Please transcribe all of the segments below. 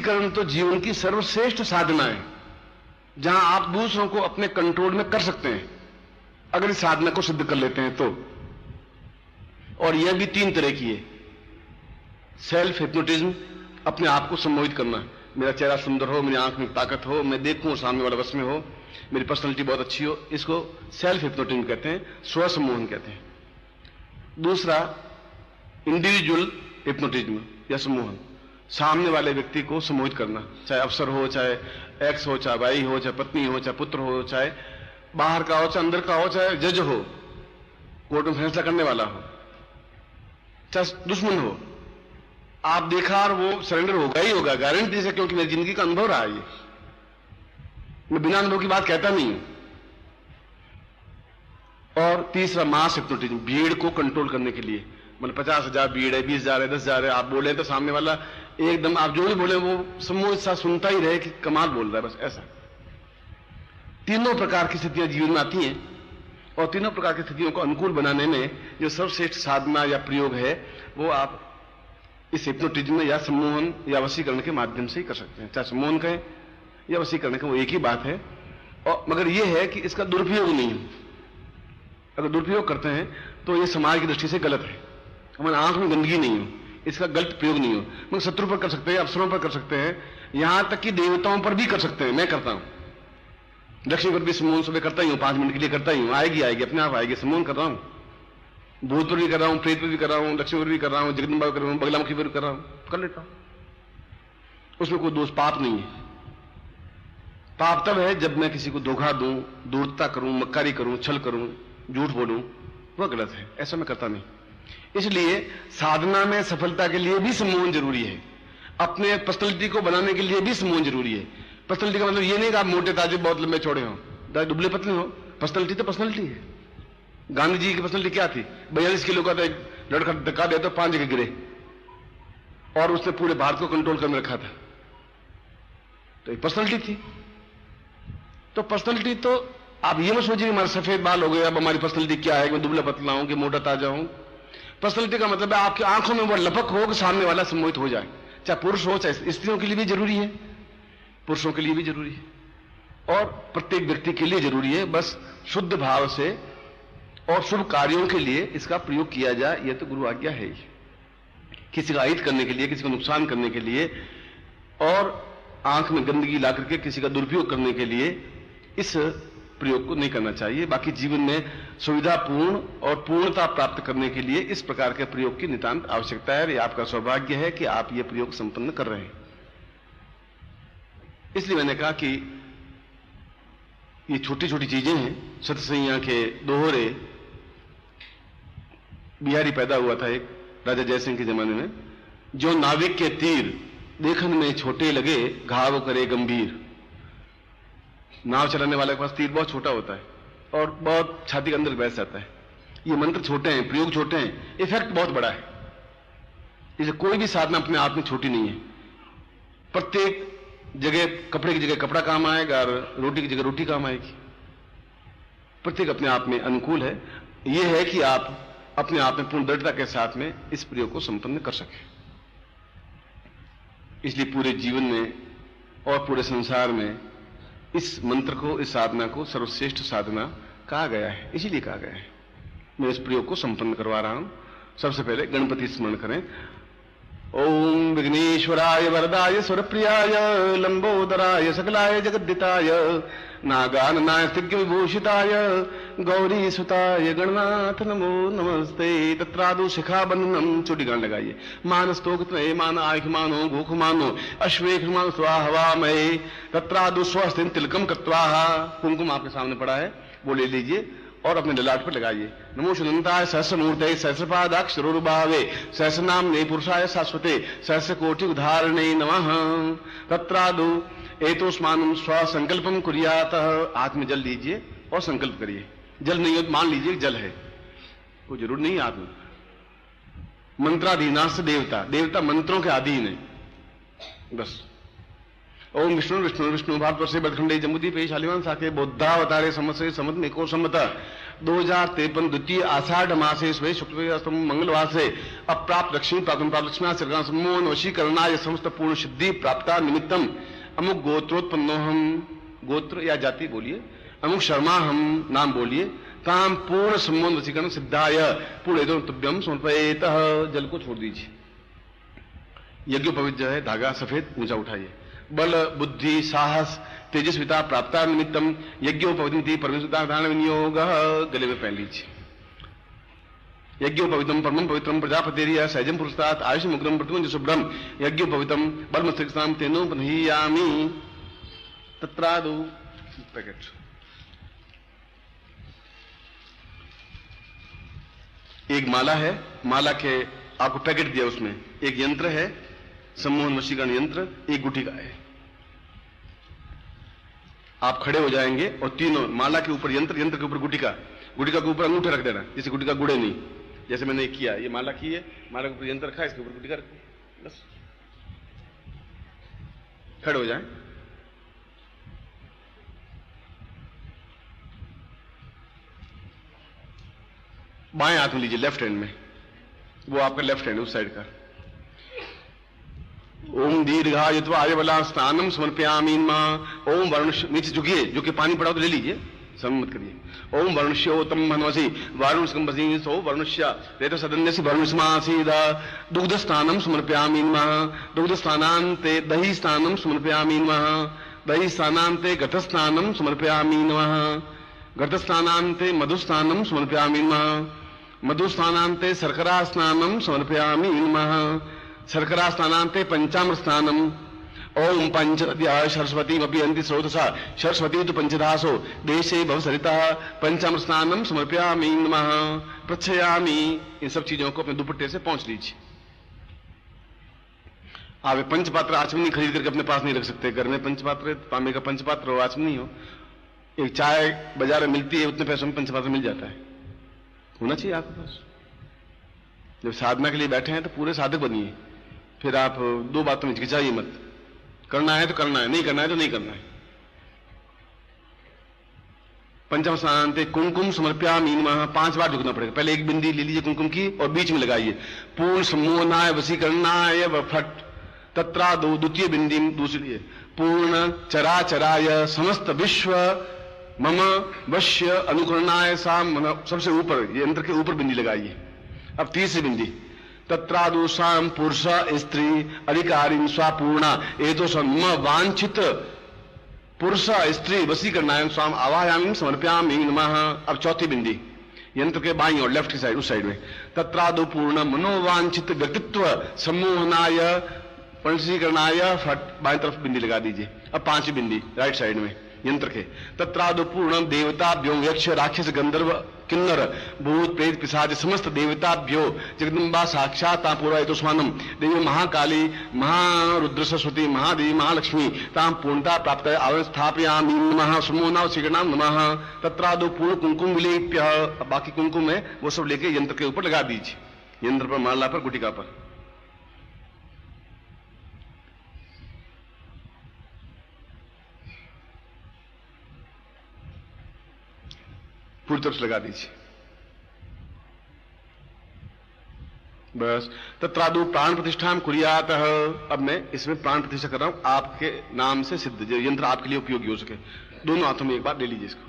वशीकरण तो जीवन की सर्वश्रेष्ठ साधना है, जहां आप दूसरों को अपने कंट्रोल में कर सकते हैं अगर इस साधना को सिद्ध कर लेते हैं तो। और यह भी 3 तरह की है। सेल्फ हिप्नोटिज्म, अपने आप को सम्मोहित करना, मेरा चेहरा सुंदर हो, मेरी आंख में ताकत हो, मैं देखूं सामने वाला बस में हो, मेरी पर्सनालिटी बहुत अच्छी हो, इसको सेल्फ हिप्नोटिज्म कहते हैं, स्व सम्मोहन कहते हैं। दूसरा इंडिविजुअल हिप्नोटिज्म या सम्मोहन, सामने वाले व्यक्ति को सम्मोहित करना, चाहे अफसर हो, चाहे एक्स हो, चाहे भाई हो, चाहे पत्नी हो, चाहे पुत्र हो, चाहे बाहर का हो, चाहे अंदर का हो, चाहे जज हो, कोर्ट में फैसला करने वाला हो, चाहे दुश्मन हो, आप देखा और वो सरेंडर होगा ही होगा, गारंटी से, क्योंकि मेरी जिंदगी का अनुभव रहा है ये, मैं बिना अनुभव की बात कहता नहीं हूं। और तीसरा मास हिप्नोटिज्म, भीड़ को कंट्रोल करने के लिए, मतलब 50,000 भीड़ है, 20,000 है, 10,000 है, आप बोले तो सामने वाला एकदम आप जो भी बोले वो सम्मोहित सा सुनता ही रहे कि कमाल बोल रहा है, बस ऐसा। तीनों प्रकार की स्थितियां जीवन में आती हैं और तीनों प्रकार की स्थितियों को अनुकूल बनाने में जो सर्वश्रेष्ठ साधना या प्रयोग है वो आप इस हिप्नोटिज्म या सम्मोहन या वशीकरण के माध्यम से ही कर सकते हैं। चाहे सम्मोहन कहें या वशीकरण कहें, वो एक ही बात है। और मगर यह है कि इसका दुरुपयोग नहीं है। अगर दुरुपयोग करते हैं तो यह समाज की दृष्टि से गलत है। हमारी आंख में गंदगी नहीं हो, इसका गलत प्रयोग नहीं हो। मगर शत्रु पर कर सकते हैं, अफसरों पर कर सकते हैं, यहां तक कि देवताओं पर भी कर सकते हैं। मैं करता हूं, लक्ष्मी पर भी सम्मोहन सुबह करता ही हूं, 5 मिनट के लिए करता ही हूं, आएगी अपने आप आएगी, सम्मोहन कर रहा हूं। भूत पर भी कर रहा हूं, प्रेत पर भी कर रहा हूं, लक्ष्मी पर भी कर रहा हूं, जगदम्बा पर कर रहा हूं, बगलामुखी पर भी कर रहा हूं, कर लेता हूं। उसमें कोई दोष पाप नहीं है। पाप तब है जब मैं किसी को धोखा दूं, दूरता करूं, मक्कारी करूं, छल करूं, झूठ बोलूं, वह गलत है। ऐसा मैं करता नहीं। इसलिए साधना में सफलता के लिए भी सम्मोहन जरूरी है, अपने पर्सनैलिटी को बनाने के लिए भी सम्मोहन जरूरी है। पर्सनैलिटी का मतलब ये नहीं कि आप मोटे ताजे बहुत लंबे चौड़े हो, दुबले पतले हो। पर्सनैलिटी तो पर्सनैलिटी है। गांधी जी की पर्सनैलिटी क्या थी? 42 किलो का था, एक लड़का धक्का दिया तो 5 जगह गिरे और उसने पूरे भारत को कंट्रोल कर रखा था। तो एक पर्सनैलिटी थी। तो पर्सनैलिटी तो आप ये मत सोचिए हमारे सफेद बाल हो गए, अब हमारी पर्सनैलिटी क्या है, मैं दुबला पतला हूं कि मोटा ताजा हूं। पर्सनैलिटी का मतलब है आपकी आंखों में वो लपक हो कि सामने वाला सम्मोहित हो जाए। चाहे पुरुष हो चाहे स्त्रियों के लिए भी जरूरी है, पुरुषों के लिए भी जरूरी है और प्रत्येक व्यक्ति के लिए जरूरी है। बस शुद्ध भाव से और शुभ कार्यों के लिए इसका प्रयोग किया जाए, यह तो गुरु आज्ञा है ही। किसी का अहित करने के लिए, किसी को नुकसान करने के लिए और आंख में गंदगी ला करके किसी का दुरुपयोग करने के लिए इस प्रयोग को नहीं करना चाहिए। बाकी जीवन में सुविधापूर्ण और पूर्णता प्राप्त करने के लिए इस प्रकार के प्रयोग की नितांत आवश्यकता है। यह आपका सौभाग्य है कि आप यह प्रयोग संपन्न कर रहे हैं। इसलिए मैंने कहा कि ये छोटी छोटी चीजें हैं। सतसैया के दोहरे, बिहारी पैदा हुआ था एक राजा जयसिंह के जमाने में, जो नाविक के तीर देखन में छोटे लगे, घाव करे गंभीर। नाव चलाने वाले के पास तीर बहुत छोटा होता है और बहुत छाती के अंदर बैठ जाता है। ये मंत्र छोटे हैं, प्रयोग छोटे हैं, इफेक्ट बहुत बड़ा है। इसे कोई भी साधना अपने आप में छोटी नहीं है। प्रत्येक जगह कपड़े की जगह कपड़ा काम आएगा और रोटी की जगह रोटी काम आएगी। प्रत्येक अपने आप में अनुकूल है। यह है कि आप अपने आप में पूर्ण दृढ़ता के साथ में इस प्रयोग को संपन्न कर सकें। इसलिए पूरे जीवन में और पूरे संसार में इस मंत्र को, इस साधना को सर्वश्रेष्ठ साधना कहा गया है। इसीलिए कहा गया है। मैं इस प्रयोग को संपन्न करवा रहा हूं। सबसे पहले गणपति स्मरण करें। ओम विघ्नेश्वराय वरदाय सुरप्रियाय लंबोदराय सकलाय जगद्दिताय नागाननाय सिद्ध विभूषिताय गौरी सुताय गणनाथ नमो नमस्ते। तत्रादु शिखा बंधनम, छोटी गान लगाइए। मानस्तोक मान आयमानो भूखमानो अश्वेखमानो स्वाहवा मये तत्रादु स्वस्तिन तिलकम कृत्वा। कुमकुम आपके सामने पड़ा है, वो ले लीजिए और अपने ललाट पर लगाइए। नमो सुनंताय सहस्रमूर्तये सहस्रपादाक्षरोरुभावे सहस्रनाम्ने पुरुषाय शाश्वते सहस्रकोटि उदाहरणे नमः। तत्रादु एतोस्मानं स्वसंकल्पम कुर्यात। हाथ में जल लीजिए और संकल्प करिए। जल नहीं हो तो मान लीजिए जल है, कोई जरूर नहीं। हाथ में मंत्राधीनास्ते देवता, देवता मंत्रों के अधीन है। बस ओम विष्णु विष्णु विष्णु भारत वर्षे बदखंडे जमुदीपे शालिवान साके बौद्धावतारे समसे समत में को सम्मत 2053 द्वितीय आषाढ़ मासे स्वे शुक्ल मंगलवार से अप्राप्त लक्ष्मी प्राप्त लक्ष्मी सर्गा सम्मोहन वशीकरणाय समस्त पूर्ण सिद्धि प्राप्ता निमित्तम अमुक गोत्रोत्पन्नो हम, गोत्र या जाति बोलिए, अमुक शर्मा हम नाम बोलिए, ताम पूर्ण सम्मोहन वशीकरण सिद्धाय पूर्ण तुभ्यम समर्पयेत। जल को छोड़ दीजिए। यज्ञोपवीत जो है धागा सफेद ऊंचा उठाइए। बल बुद्धि साहस तेजस्विता प्राप्ता निमित्तम यज्ञोपविति परमेश्वरता धारण विनियोग गले में पहन लीजिए। यज्ञोपवितम परमं पवित्रम प्रजापतिरिया सहजम पुरस्तात् आयुष मुग्धम प्रतिमं शुभ्रम यज्ञोपवितम बलमस्त्रिक्ताम तेनो बन्हीयामि। तत्रादो पैकेट एक माला है, माला के आपको पैकेट दिया, उसमें एक यंत्र है सम्मोहन वशीकरण यंत्र, एक गुटिका है। आप खड़े हो जाएंगे और तीनों माला के ऊपर यंत्र, यंत्र के ऊपर गुटिका, गुटिका के ऊपर अंगूठा रख देना जिससे गुटिका गुड़े नहीं, जैसे मैंने किया। ये माला की है, माला के ऊपर यंत्र रखा है, इसके ऊपर गुटिका रखो, बस खड़े हो जाए। बाएं हाथ में लीजिए, लेफ्ट हैंड में, वो आपका लेफ्ट हैंड उस साइड का। ओम दीर्घायुत्व आर्यबला स्नानम समर्पयामि नमः। ओम वरुण, नीचे झुकिए, जो कि पानी पड़ा तो ले लीजिए, समय मत करिए। ओम वरुणस्योतम मनवसी वारुणस्कंबसी सो वरुणस्य रेत सदन्यसि वरुणस्मासीद। दुग्ध स्नानम समर्पयामि नमः। दुग्ध स्नानान्ते दही स्नानम समर्पयामि नमः। दही स्नानान्ते घट स्नानम समर्पयामि नमः। घट स्नानान्ते मधु स्नानम समर्पयामि नमः। मधु स्नानान्ते शर्करा स्नानम समर्पयामि नमः। शर्करा स्नानान्ते पंचामृत स्नानम। ओम पंचनद्या सरस्वती अंति स्रोतसा सरस्वती तो पंचदासो देशे भवसरिता पंचामृत स्नानम समर्पयामि नमः प्रच्छयामि। इन सब चीजों को अपने दुपट्टे से पहुंच लीजिए। आप पंचपात्र आचमनी खरीद करके अपने पास नहीं रख सकते। घर में पंचपात्र, तांबे का पंचपात्र हो, आचमनी हो। एक चाय बाजार में मिलती है, उतने पैसों में पंचपात्र मिल जाता है, होना चाहिए आपके पास। जब साधना के लिए बैठे हैं तो पूरे साधक बनिए। फिर आप दो बातों में हिचकिचाइए मत। करना है तो करना है, नहीं करना है तो नहीं करना है। पंचम स्नानान्ते कुमकुम समर्पयामि नमः। 5 बार झुकना पड़ेगा। पहले एक बिंदी ले लीजिए कुमकुम की और बीच में लगाइए। पूर्ण सम्मोहनाय वशीकरणाय वफट तत्रा दो, द्वितीय बिंदी दूसरी है। पूर्ण चराचराय समस्त विश्व मम वश्य अनुकरणाय साम, सबसे ऊपर यंत्र के ऊपर बिंदी लगाइए। अब तीसरी बिंदी तत्रादोषाम पुरुष स्त्री अधिकारी स्वापूर्णा एतो सम वांछित पुरुष स्त्री वशीकरणाय स्वाम आवायामी समर्पयामि नमः। अब चौथी बिंदी यंत्र के बाईं और लेफ्ट की साइड, उस साइड में तत्रादो पूर्ण मनोवांछित व्यक्तित्व सम्मोहनाय वशीकरणाय फट, बाईं तरफ बिंदी लगा दीजिए। अब 5वीं बिंदी राइट साइड में यंत्र के तत्रादो पूर्ण देवताभ्यो यक्ष राक्षस गंधर्व किन्नर भूत प्रेत पिशाच समस्त देवताभ्यो जगदम्बा साक्षात पूरा तो स्वानम देवी महाकाली महारुद्र सरस्वती महादेवी महालक्ष्मी ताम पूर्णता प्राप्त आवन स्थापयामि नमः समोना वशीकरणाम नमः। तत्रादो पूर्ण कुंकुम विलेप्य। बाकी कुंकुम है वो सब लेके यंत्र के ऊपर लगा दीजिए, यंत्र पर, माला पर, गुटिका पर। पूरी तरफ से लगा दीजिए बस। तत्रादु प्राण प्रतिष्ठा कुरियात। अब मैं इसमें प्राण प्रतिष्ठा कर रहा हूं आपके नाम से सिद्ध, जो यंत्र आपके लिए उपयोगी हो सके। दोनों हाथों में एक बार ले लीजिए इसको।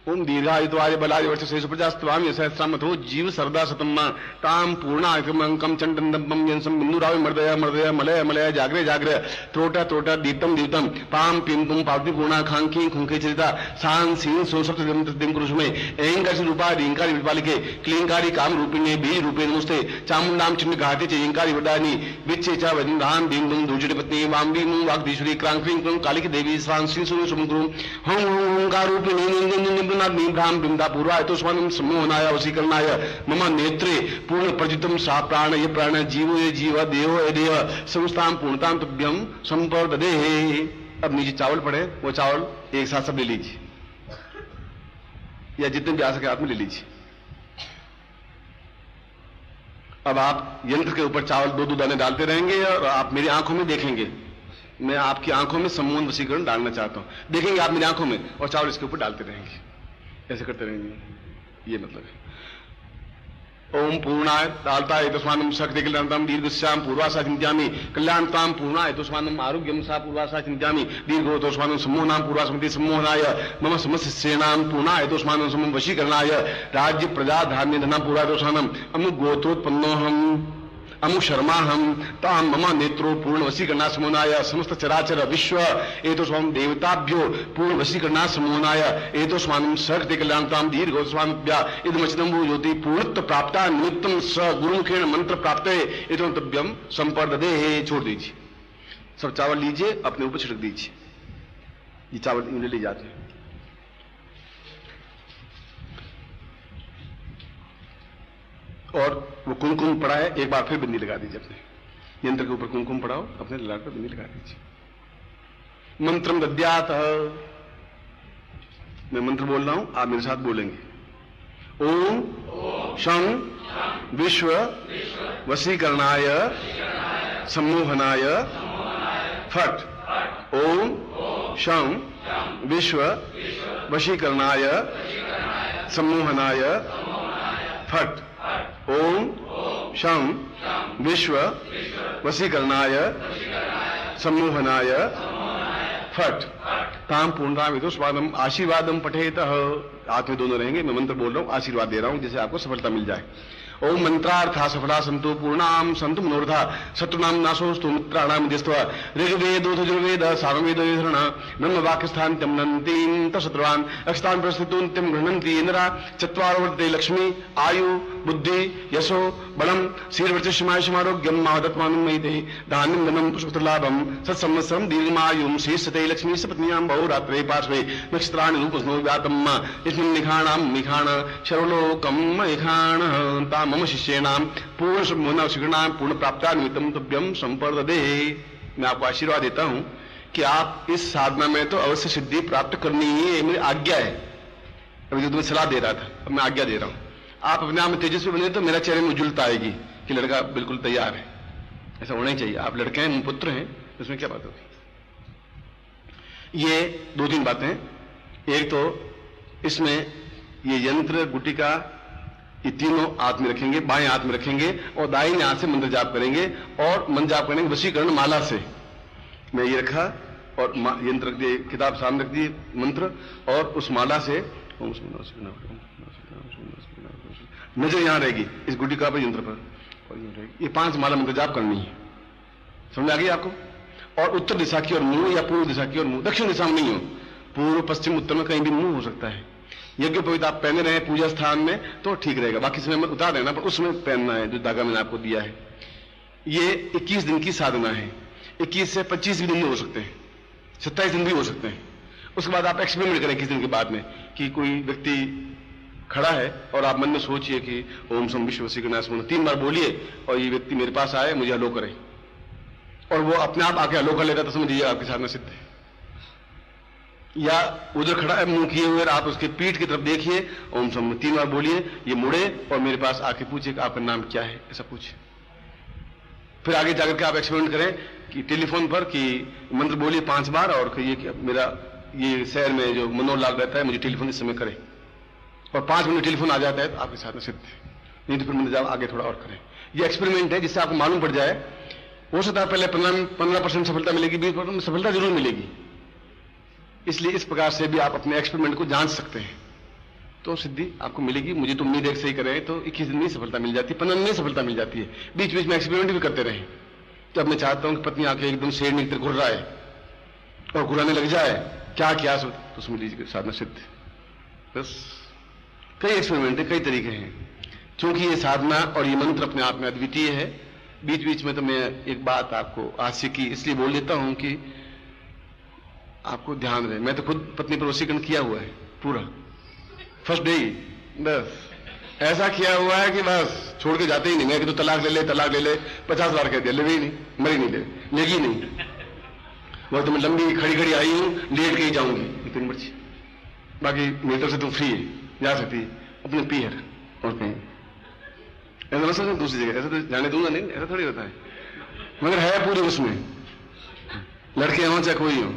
ओम दीर्घायुत्वाय बलाय वर्ष शेष प्रजास्त्वामि सहस्रामथो जीव सरदा सतम्मा ताम पूर्णाकम चंडंदम यंसम बिंदुराव मर्दय मर्दय Malay Malay जागरे जागरे त्रोटा त्रोटा Deeptam Deeptam palm Pym पुम पावती पूर्णा खांकी खुंखे चरिता सान सीन सो सप्त दिम कुरुष में ऐंकार रूपा रींकारी विपालिके क्लींकारी काम रूपिणे बीज रूपे नमस्ते चामुंडाम चिन्ह घाते चयंकारी वरदानी विच्चे च वंदान दीन दुम दूजड़ी पत्नी वाम्बी मुं वाग्दीश्वरी क्रांक्रीं क्रूं कालिकी देवी स्वान सीन सुन सुमग्रूं हं हंकार रूपिणी भ्राम बिंदा पूर्वाय तो स्वानम सम्मोहनाय वशीकरणाय मम नेत्रे पूर्ण प्रजितम सा प्राण ये प्राण जीवो ये जीव देहो ये देव संस्थान पूर्णताम तुभ्यम संपर्ददे। अब नीचे चावल पड़े, वो चावल एक साथ सब ले लीजिए, या जितने भी आ सके हाथ में ले लीजिए। अब आप यंत्र के ऊपर चावल 2-2 दाने डालते रहेंगे और आप मेरी आंखों में देखेंगे। मैं आपकी आंखों में सम्मोहन वशीकरण डालना चाहता हूं, देखेंगे आप मेरी आंखों में, और चावल इसके ऊपर डालते रहेंगे, ऐसे करते रहेंगे। ये मतलब है। ओम पूर्णाय दाल्ताय तस्मानम शक्ति कल्याणताम दीर्घश्याम पूर्वासा चिंत्यामि कल्याणताम पूर्णाय तस्मानम आरोग्यम सा पूर्वासा चिंत्यामि दीर्घो तस्मानम सम्मोहनाम पूर्वासमति सम्मोहनाय मम समस्त सेनाम पूर्णाय तस्मानम समम वशीकरणाय राज्य प्रजा धान्य धना पूरा तस्मानम अमुक गोत्रोत्पन्नोहम अमुक शर्मा हम ताम मम नेत्रो पूर्ण वशीकरणा समोनाय समस्त चराचर विश्व एतो स्वाम देवताभ्यो पूर्ण वशीकरणा समोनाय एतो स्वाम शक्ति कल्याणताम दीर्घो स्वाम्या इदमचनम ज्योति पूर्णत्व प्राप्ता निमित्तम स गुरुमुखेन मंत्र प्राप्त एतो तभ्यम संपर्ददे। छोड़ दीजिए, सब चावल लीजिए, अपने ऊपर छिड़क दीजिए। ये चावल इन्हें ले जाते हैं। और वो कुमकुम पड़ा है, एक बार फिर बिंदी लगा दीजिए। अपने यंत्र के ऊपर कुमकुम पड़ाओ, अपने ललाट पर बिंदी लगा दीजिए। मंत्रम दद्यात, मैं मंत्र बोल रहा हूं, आप मेरे साथ बोलेंगे। ओम शं विश्व वशीकरणाय सम्मोहनाय फट। ओम शं विश्व वशीकरणाय सम्मोहनाय फट। ओम शं विश्व वशीकरणाय सम्मोहनाय फट। ताम पूर्णाम इतो स्वादम आशीर्वादम पठेत। हाथ में दोनों रहेंगे, मैं मंत्र बोल रहा हूं, आशीर्वाद दे रहा हूं जिससे आपको सफलता मिल जाए। ओम मंत्रार्था सफला संतो पूर्णाम संतु मनोरथा शत्रुनाम नाशोस्तु मित्राणाम दिस्त्वा ऋग्वेदो यजुर्वेद सामवेदो यधरण ब्रह्म वाक्यस्थान तमनन्तीं तशत्रुवान् अक्षतान् प्रस्थितोन्त्यं गृह्णन्ति इंद्रा चत्वारो वर्तते लक्ष्मी आयु बुद्धि यशो बलम शीर्वर्चस्यमायुषमारोग्यम मादत्मानं मयिते धान्यं धनं पुष्पलाभम सत्संवत्सरं दीर्घमायुं शेषते लक्ष्मी सपत्न्यां बहुरात्रे पार्श्वे नक्षत्राणि रूपस्नो व्यातम् इसमें निखाणाम निखाण सर्वलोकम निखाण मम शिष्येनाम पूर्ण सम्मोहनाम पूर्ण प्राप्ता निमित्तम तुभ्यम संपर्ददे। मैं आपको आशीर्वाद देता हूं कि आप इस साधना में तो अवश्य सिद्धि प्राप्त करनी ही है, मेरी आज्ञा है। अभी जो तुम्हें सलाह दे रहा था, अब मैं आज्ञा दे रहा हूं। आप अपने आप में तेजस्वी बने तो मेरा चेहरे में उज्ज्वलता आएगी कि लड़का बिल्कुल तैयार है। ऐसा होना ही चाहिए। आप लड़के हैं, पुत्र हैं, उसमें क्या बात होगी। ये दो तीन बातें। एक तो इसमें ये यंत्र गुटिका ये तीनों हाथ में रखेंगे, बाएं हाथ में रखेंगे और दाहिने हाथ से मंत्र जाप करेंगे और मंत्र जाप करेंगे वशीकरण माला से। मैं ये रखा और यंत्र रख दिए, किताब सामने रख दी, मंत्र, और उस माला से नजर यहां रहेगी इस गुटिका पर, यंत्र पर, और ये 5 माला मंत्र जाप करनी है। समझ आ गई आपको। और उत्तर दिशा की ओर मुंह या पूर्व दिशा की ओर मुंह, दक्षिण दिशा में नहीं हो, पूर्व पश्चिम उत्तर में कहीं भी मुंह हो सकता है। यज्ञ पवित्र आप पहने रहे पूजा स्थान में तो ठीक रहेगा, बाकी समय में उतार देना, पर उसमें पहनना है जो धागा मैंने आपको दिया है। ये 21 दिन की साधना है। 21 से 25 भी दिन में हो सकते हैं, 27 दिन भी हो सकते हैं। उसके बाद आप एक्सपेरिमेंट करें 21 दिन के बाद में कि कोई व्यक्ति खड़ा है और आप मन में सोचिए कि ओम सम विश्व वशीकरणाय 3 बार बोलिए और ये व्यक्ति मेरे पास आए, मुझे हलो करे, और वो अपने आप आके हलो कर लेता तो समझिए आपके साधना सिद्ध है। या उधर खड़ा है मुंह किए हुए, आप उसके पीठ की तरफ देखिए, ओम सम 3 बार बोलिए, ये मुड़े और मेरे पास आके पूछे कि आपका नाम क्या है, ऐसा पूछे। फिर आगे जाकर के आप एक्सपेरिमेंट करें कि टेलीफोन पर कि मंत्र बोलिए 5 बार और कहिए कि मेरा ये शहर में जो मनोहर रहता है मुझे टेलीफोन इस समय करे, और 5 मिनट टेलीफोन आ जाता है तो आपके साथ में सिद्ध है। नहीं तो फिर मंत्र जाप आगे थोड़ा और करें। ये एक्सपेरिमेंट है जिससे आपको मालूम पड़ जाए। हो सकता है पहले 15% सफलता मिलेगी, 20% सफलता जरूर मिलेगी। इसलिए इस प्रकार से भी आप अपने एक्सपेरिमेंट को जांच सकते हैं, तो सिद्धि आपको मिलेगी। मुझे तो उम्मीद है सही करें तो 21 दिन में सफलता मिल जाती है, 15 दिन में सफलता मिल जाती है। बीच बीच में एक्सपेरिमेंट भी करते रहे। जब मैं चाहता हूं कि पत्नी आके एकदम शेर की तरह घुर रहा है और घुराने लग जाए, क्या किया तो समझ लीजिए साधना सिद्ध। बस कई एक्सपेरिमेंट है, कई तरीके हैं। क्योंकि ये साधना और ये मंत्र अपने आप में अद्वितीय है। बीच बीच में तो मैं एक बात आपको हास्य की इसलिए बोल देता हूं कि आपको ध्यान रहे। मैं तो खुद पत्नी पर वशीकरण किया हुआ है पूरा, फर्स्ट डे ही बस ऐसा किया हुआ है कि बस छोड़ के जाते ही नहीं। मैं कि तो तलाक ले ले, तलाक ले ले 50 बार कह दिया, ले ही नहीं, मरी नहीं, लेगी नहीं। वो तो मैं लंबी खड़ी खड़ी आई हूं, लेट के ही जाऊंगी इतनी मर्जी, बाकी मेरी तरफ से तुम फ्री है, जा सकती है अपने पीहर और कहीं। ऐसा ना समझो दूसरी जगह, ऐसा तो जाने दूंगा नहीं, ऐसा थोड़ी होता है। मगर है पूरी उसमें, लड़के हों चाहे कोई हो,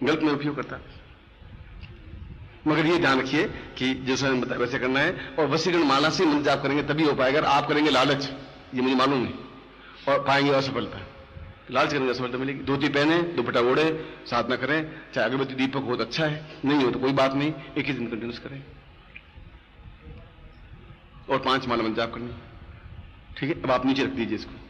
गलत में उपयोग करता। मगर ये ध्यान रखिए कि जैसे मैंने बताया वैसे करना है, और वशीकरण माला से मंत्र जाप करेंगे तभी हो पाएगा। आप करेंगे लालच, ये मुझे मालूम है, और पाएंगे असफलता। लालच करेंगे असफलता मिलेगी। धोती पहने, दुपट्टा ओढ़े, साधना करें, चाहे अगरबत्ती दीपक हो तो अच्छा है, नहीं हो तो कोई बात नहीं, एक ही दिन कंटिन्यूस करें, और 5 माला मंत्र जाप करनी। ठीक है, अब आप नीचे रख दीजिए इसको।